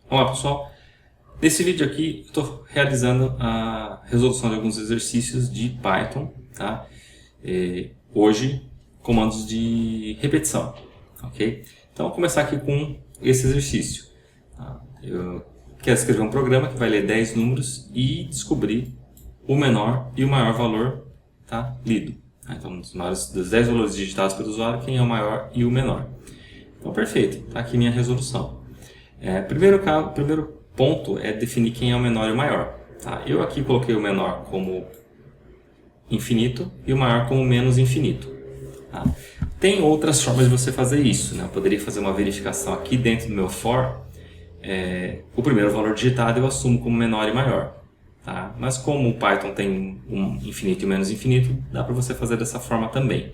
Olá pessoal, nesse vídeo aqui eu estou realizando a resolução de alguns exercícios de Python, tá? Hoje, comandos de repetição, ok? Então vou começar aqui com esse exercício. Tá? Eu quero escrever um programa que vai ler 10 números e descobrir o menor e o maior valor, tá, lido. Então dos 10 valores digitados pelo usuário, quem é o maior e o menor. Então perfeito, está aqui minha resolução. Primeiro ponto é definir quem é o menor e o maior. Tá? Eu aqui coloquei o menor como infinito e o maior como menos infinito. Tá? Tem outras formas de você fazer isso, né? Eu poderia fazer uma verificação aqui dentro do meu for. O primeiro valor digitado eu assumo como menor e maior. Tá? Mas como o Python tem um infinito e um menos infinito, dá para você fazer dessa forma também.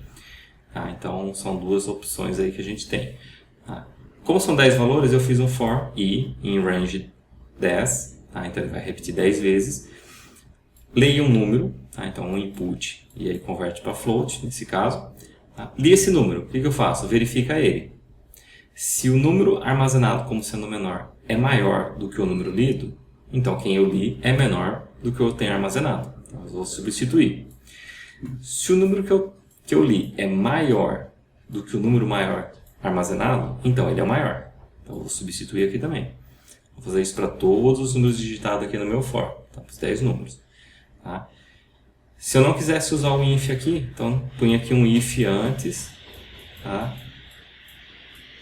Tá? Então são duas opções aí que a gente tem. Tá? Como são 10 valores, eu fiz um for i em range 10, tá? Então ele vai repetir 10 vezes. Leia um número, tá? Então um input, e aí converte para float, nesse caso. Tá? Li esse número, o que eu faço? Verifica ele. Se o número armazenado como sendo menor é maior do que o número lido, então quem eu li é menor do que eu tenho armazenado. Então eu vou substituir. Se o número que eu li é maior do que o número maior armazenado, então ele é o maior. Então eu vou substituir aqui também. Vou fazer isso para todos os números digitados aqui no meu for, tá? Os 10 números. Tá? Se eu não quisesse usar o if aqui, então punha aqui um if antes, tá?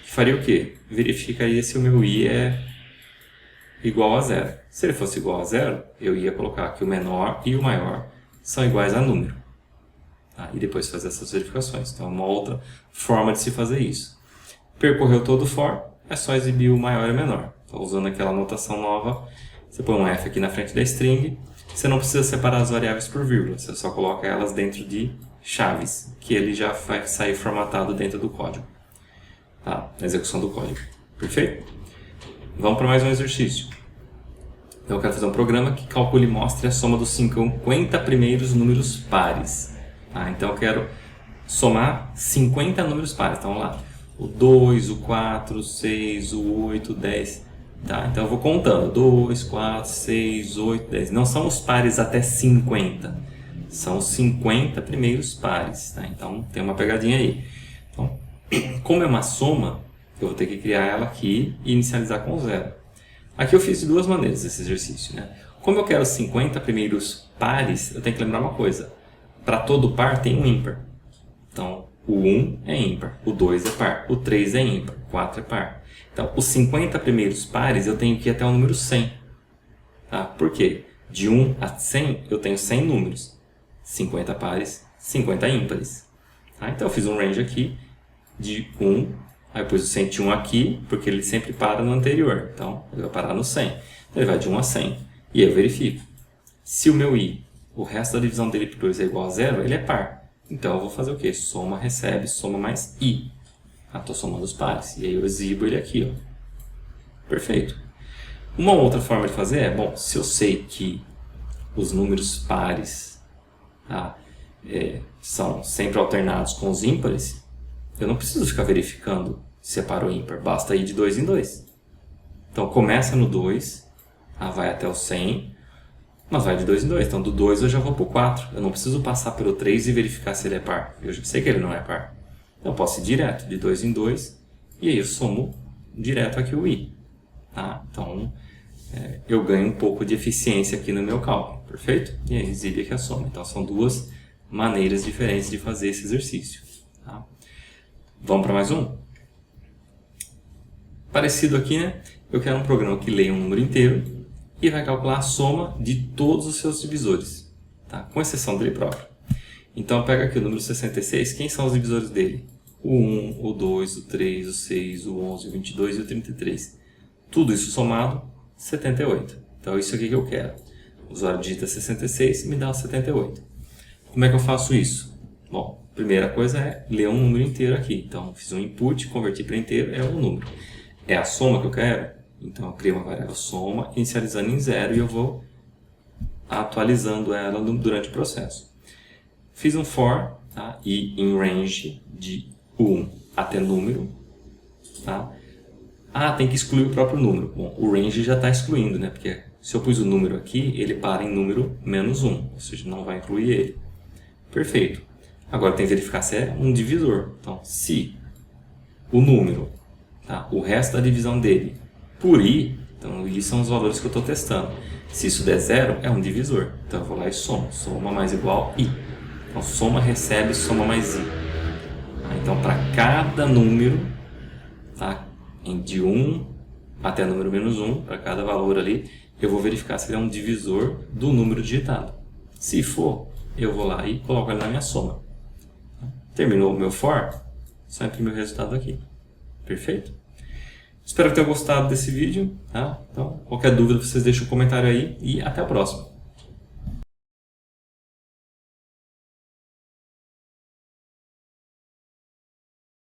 Que faria o quê? Verificaria se o meu i é igual a 0. Se ele fosse igual a 0, eu ia colocar que o menor e o maior são iguais a número. Tá? E depois fazer essas verificações. Então é uma outra forma de se fazer isso. Percorreu todo o for, é só exibir o maior e o menor. Então, usando aquela notação nova, você põe um F aqui na frente da string, você não precisa separar as variáveis por vírgula, você só coloca elas dentro de chaves, que ele já vai sair formatado dentro do código, tá? Na execução do código. Perfeito? Vamos para mais um exercício. Então, eu quero fazer um programa que calcule e mostre a soma dos 50 primeiros números pares. Tá? Então, eu quero somar 50 números pares. Então, vamos lá. O 2, o 4, o 6, o 8, o 10. Tá? Então eu vou contando. 2, 4, 6, 8, 10. Não são os pares até 50. São os 50 primeiros pares. Tá? Então tem uma pegadinha aí. Então, como é uma soma, eu vou ter que criar ela aqui e inicializar com 0. Aqui eu fiz de duas maneiras esse exercício. Né? Como eu quero 50 primeiros pares, eu tenho que lembrar uma coisa. Para todo par tem um ímpar. Então, o 1 é ímpar, o 2 é par, o 3 é ímpar, o 4 é par. Então, os 50 primeiros pares eu tenho que ir até o número 100. Tá? Por quê? De 1 a 100 eu tenho 100 números. 50 pares, 50 ímpares. Tá? Então, eu fiz um range aqui de 1, aí eu pus o 101 aqui, porque ele sempre para no anterior. Então, ele vai parar no 100. Então, ele vai de 1 a 100. E aí eu verifico. Se o meu i, o resto da divisão dele por 2 é igual a 0, ele é par. Então, eu vou fazer o quê? Soma, recebe, soma mais i. Estou somando os pares. E aí eu exibo ele aqui. Ó. Perfeito. Uma outra forma de fazer é, bom, se eu sei que os números pares, tá, são sempre alternados com os ímpares, eu não preciso ficar verificando se é par ou ímpar. Basta ir de 2 em 2. Então, começa no 2, tá, vai até o 100, mas vai de 2 em 2, então do 2 eu já vou para o 4. Eu não preciso passar pelo 3 e verificar se ele é par. Eu já sei que ele não é par. Então eu posso ir direto, de 2 em 2, e aí eu somo direto aqui o i. Tá? Então eu ganho um pouco de eficiência aqui no meu cálculo, perfeito? E aí exibe aqui a soma. Então são duas maneiras diferentes de fazer esse exercício. Tá? Vamos para mais um? Parecido aqui, né? Eu quero um programa que leia um número inteiro e vai calcular a soma de todos os seus divisores, tá? Com exceção dele próprio. Então, pega aqui o número 66, quem são os divisores dele? O 1, o 2, o 3, o 6, o 11, o 22 e o 33. Tudo isso somado, 78. Então, isso aqui que eu quero. O usuário digita 66 e me dá o 78. Como é que eu faço isso? Bom, primeira coisa é ler um número inteiro aqui. Então, fiz um input, converti para inteiro, é um número. É a soma que eu quero? Então, eu crio uma variável soma, inicializando em 0 e eu vou atualizando ela durante o processo. fiz um for, tá? E em range de 1 até número, tá? Ah, tem que excluir o próprio número. Bom, o range já está excluindo, né? Porque se eu pus o número aqui, ele para em número menos 1, ou seja, não vai incluir ele. Perfeito. Agora tem que verificar se é um divisor. Então, se o número, tá? O resto da divisão dele por i, então i são os valores que eu estou testando. Se isso der 0, é um divisor. Então eu vou lá e somo. Soma mais igual i. Então soma recebe, soma mais i. Então para cada número, tá? De 1 até número menos 1, para cada valor ali, eu vou verificar se ele é um divisor do número digitado. Se for, eu vou lá e coloco ele na minha soma. Terminou o meu for, só imprimir o resultado aqui. Perfeito? Espero que tenham gostado desse vídeo. Tá? Então, qualquer dúvida, vocês deixam um comentário aí e até a próxima.